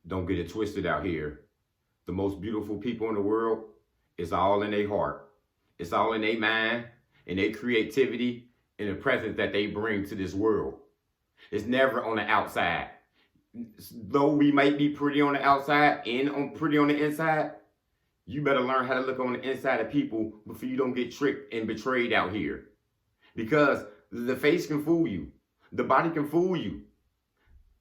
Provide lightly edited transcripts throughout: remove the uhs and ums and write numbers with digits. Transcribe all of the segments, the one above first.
Don't get it twisted out here. The most beautiful people in the world, it's all in their heart. It's all in their mind and their creativity and the presence that they bring to this world. It's never on the outside. Though we might be pretty on the outside and pretty on the inside, you better learn how to look on the inside of people before you don't get tricked and betrayed out here. Because the face can fool you. The body can fool you.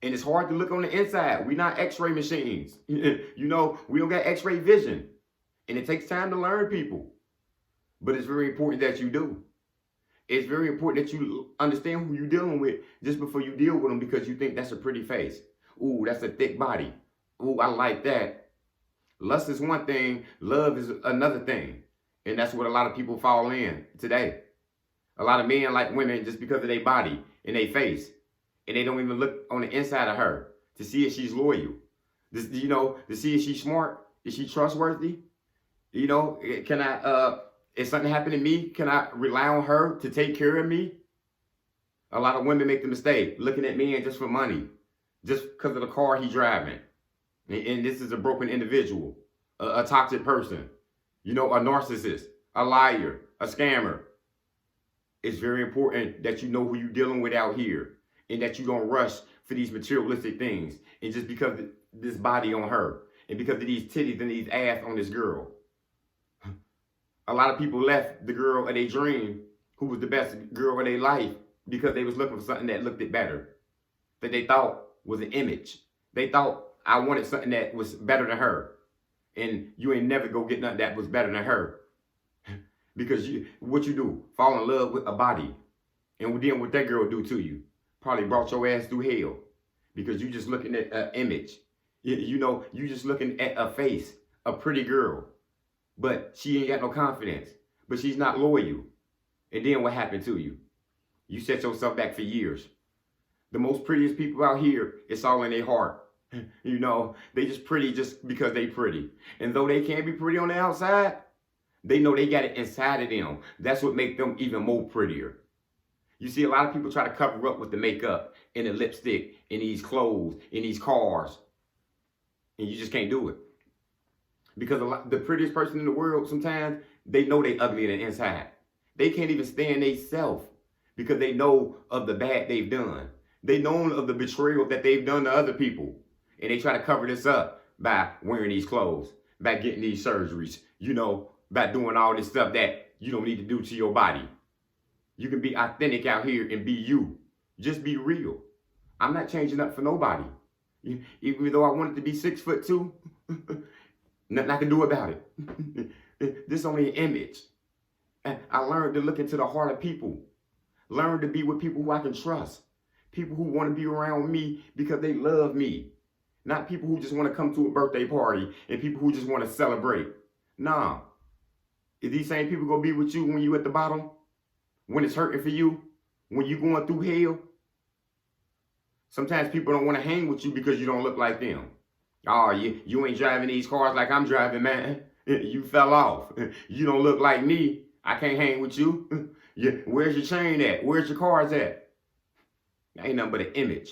And it's hard to look on the inside. We're not x-ray machines. We don't got x-ray vision. And it takes time to learn people. But it's very important that you do. It's very important that you understand who you're dealing with just before you deal with them, because you think that's a pretty face. Ooh, that's a thick body. Ooh, I like that. Lust is one thing. Love is another thing. And that's what a lot of people fall in today. A lot of men like women just because of their body and their face. And they don't even look on the inside of her to see if she's loyal. To see if she's smart. Is she trustworthy? If something happened to me, can I rely on her to take care of me? A lot of women make the mistake looking at men just for money, just because of the car he's driving. And this is a broken individual, a toxic person, a narcissist, a liar, a scammer. It's very important that you know who you're dealing with out here and that you don't rush for these materialistic things. And just because of this body on her and because of these titties and these ass on this girl. A lot of people left the girl of their dream, who was the best girl of their life, because they was looking for something that looked it better, that they thought was an image. They thought, I wanted something that was better than her. And you ain't never go get nothing that was better than her. Because what you do, fall in love with a body. And then what that girl do to you? Probably brought your ass through hell. Because you just looking at an image. You just looking at a face, a pretty girl. But she ain't got no confidence. But she's not loyal. And then what happened to you? You set yourself back for years. The most prettiest people out here, it's all in their heart. They just pretty just because they pretty. And though they can't be pretty on the outside, they know they got it inside of them. That's what makes them even more prettier. You see, a lot of people try to cover up with the makeup and the lipstick and these clothes and these cars. And you just can't do it. Because the prettiest person in the world, sometimes, they know they ugly on the inside. They can't even stand themselves because they know of the bad they've done. They know of the betrayal that they've done to other people. And they try to cover this up by wearing these clothes, by getting these surgeries, by doing all this stuff that you don't need to do to your body. You can be authentic out here and be you. Just be real. I'm not changing up for nobody. Even though I wanted to be 6'2", nothing I can do about it. This is only an image. And I learned to look into the heart of people. Learn to be with people who I can trust. People who want to be around me because they love me. Not people who just want to come to a birthday party and people who just want to celebrate. Nah. Is these same people going to be with you when you at the bottom? When it's hurting for you? When you going through hell? Sometimes people don't want to hang with you because you don't look like them. Oh, you ain't driving these cars like I'm driving, man. You fell off. You don't look like me. I can't hang with you. Where's your chain at? Where's your cars at? That ain't nothing but an image.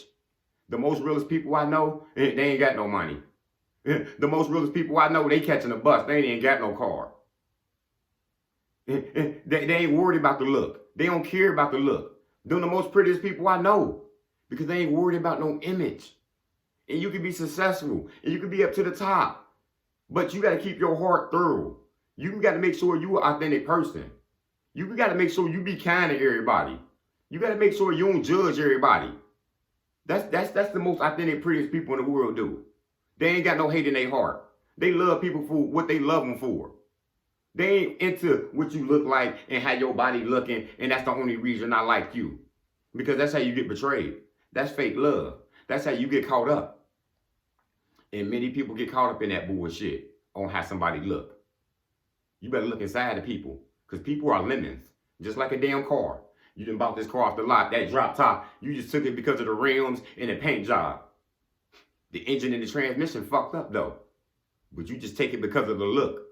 The most realest people I know, they ain't got no money. The most realest people I know, they catching a bus. They ain't got no car. They ain't worried about the look. They don't care about the look. They're the most prettiest people I know because they ain't worried about no image. And you can be successful and you can be up to the top, but you got to keep your heart thorough. You got to make sure you're an authentic person. You got to make sure you be kind to everybody. You got to make sure you don't judge everybody. That's the most authentic, prettiest people in the world do. They ain't got no hate in their heart. They love people for what they love them for. They ain't into what you look like and how your body looking, and that's the only reason I like you. Because that's how you get betrayed. That's fake love. That's how you get caught up. And many people get caught up in that bullshit on how somebody look. You better look inside of people, because people are lemons, just like a damn car. You done bought this car off the lot, that drop top, you just took it because of the rims and the paint job. The engine and the transmission fucked up though. But you just take it because of the look.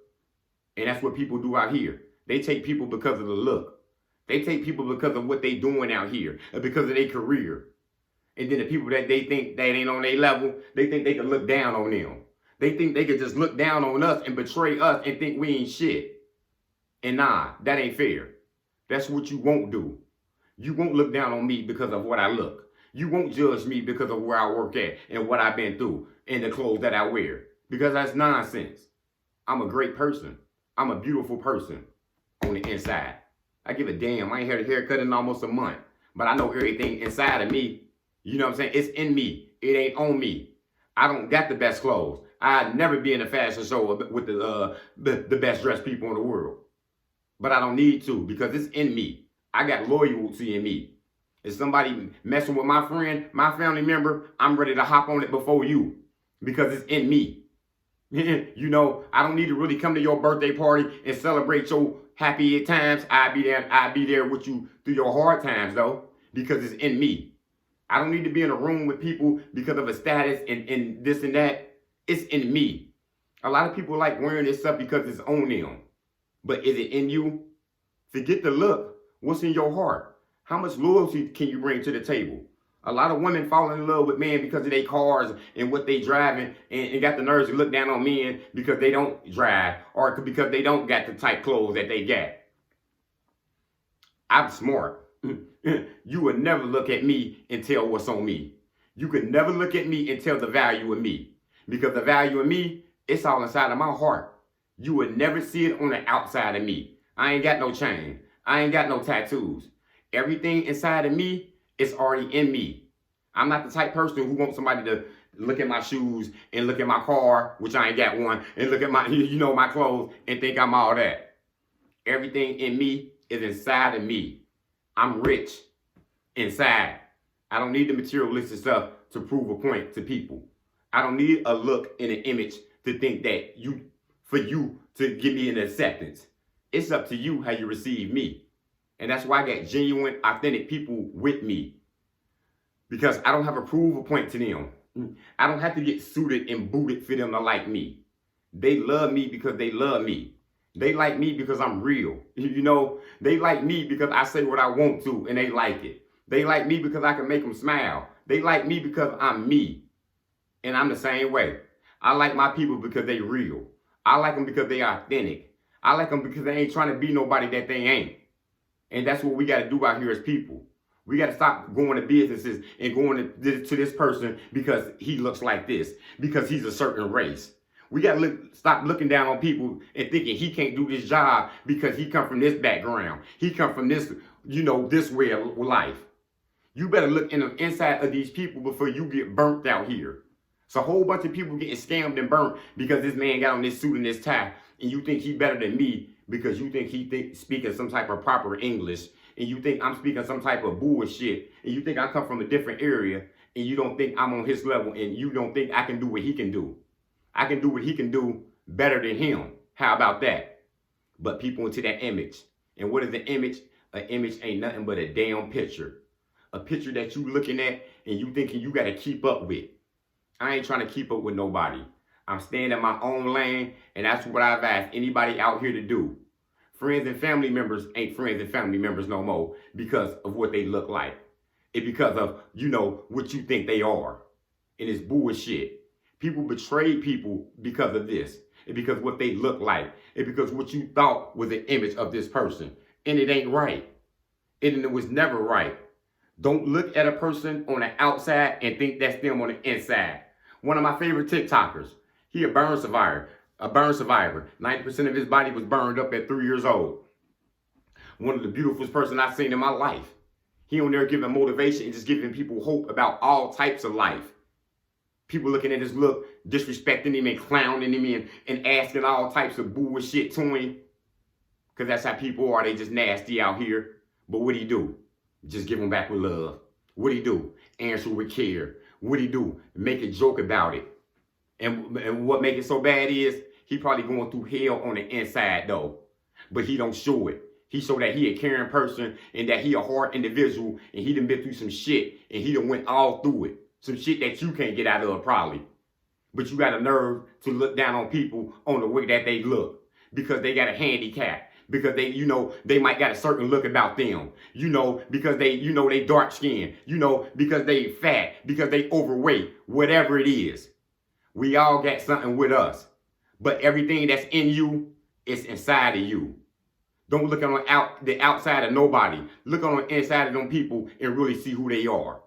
And that's what people do out here. They take people because of the look. They take people because of what they doing out here and because of their career. And then the people that they think that ain't on their level, they think they can look down on them. They think they could just look down on us and betray us and think we ain't shit. And nah, that ain't fair. That's what you won't do. You won't look down on me because of what I look. You won't judge me because of where I work at and what I've been through and the clothes that I wear. Because that's nonsense. I'm a great person. I'm a beautiful person on the inside. I give a damn. I ain't had a haircut in almost a month. But I know everything inside of me. You know what I'm saying? It's in me. It ain't on me. I don't got the best clothes. I'd never be in a fashion show with the best dressed people in the world. But I don't need to because it's in me. I got loyalty in me. If somebody messing with my friend, my family member, I'm ready to hop on it before you because it's in me. You know, I don't need to really come to your birthday party and celebrate your happy times. I'll be there with you through your hard times though, because it's in me. I don't need to be in a room with people because of a status and this and that. It's in me. A lot of people like wearing this stuff because it's on them. But is it in you? Forget the look. What's in your heart? How much loyalty can you bring to the table? A lot of women fall in love with men because of their cars and what they driving and got the nerves to look down on men because they don't drive or because they don't got the tight clothes that they got. I'm smart. You would never look at me and tell what's on me. You could never look at me and tell the value of me because the value of me, it's all inside of my heart. You would never see it on the outside of me. I ain't got no chain. I ain't got no tattoos. Everything inside of me is already in me. I'm not the type person who wants somebody to look at my shoes and look at my car, which I ain't got one, and look at my, my clothes and think I'm all that. Everything in me is inside of me. I'm rich inside. I don't need the materialistic stuff to prove a point to people. I don't need a look and an image to think that for you to give me an acceptance. It's up to you how you receive me. And that's why I got genuine, authentic people with me. Because I don't have a prove a point to them. I don't have to get suited and booted for them to like me. They love me because they love me. They like me because I'm real. They like me because I say what I want to and they like it. They like me because I can make them smile. They like me because I'm me. And I'm the same way. I like my people because they real. I like them because they authentic. I like them because they ain't trying to be nobody that they ain't. And that's what we got to do out here as people. We got to stop going to businesses and going to this person because he looks like this, because he's a certain race. We got to stop looking down on people and thinking he can't do this job because he come from this background. He come from this, this way of life. You better look in the inside of these people before you get burnt out here. It's a whole bunch of people getting scammed and burnt because this man got on this suit and this tie, and you think he better than me because you think he speaking some type of proper English, and you think I'm speaking some type of bullshit, and you think I come from a different area, and you don't think I'm on his level, and you don't think I can do what he can do. I can do what he can do better than him. How about that? But people into that image. And what is the image? An image ain't nothing but a damn picture. A picture that you looking at and you thinking you got to keep up with. I ain't trying to keep up with nobody. I'm staying in my own lane, and that's what I've asked anybody out here to do. Friends and family members ain't friends and family members no more because of what they look like. It's because of, what you think they are. And it's bullshit. People betray people because of this. It's because what they look like. It's because what you thought was an image of this person. And it ain't right. And it was never right. Don't look at a person on the outside and think that's them on the inside. One of my favorite TikTokers, he a burn survivor. 90% of his body was burned up at 3 years old. One of the beautifulest person I've seen in my life. He on there giving motivation and just giving people hope about all types of life. People looking at his look, disrespecting him and clowning him and asking all types of bullshit to him. Because that's how people are. They just nasty out here. But what do? Just give them back with love. What do? Answer with care. What do? Make a joke about it. And what make it so bad is he probably going through hell on the inside though. But he don't show it. He show that he a caring person and that he a hard individual and he done been through some shit and he done went all through it. Some shit that you can't get out of probably. But you got a nerve to look down on people on the way that they look because they got a handicap. because they, they might got a certain look about them, because they dark skinned, because they fat, because they overweight, whatever it is. We all got something with us. But everything that's in you is inside of you. Don't look on the outside of nobody. Look on the inside of them people and really see who they are.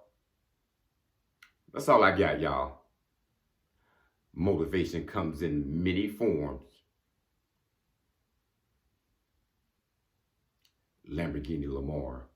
That's all I got, y'all. Motivation comes in many forms. Lamborghini Lamar.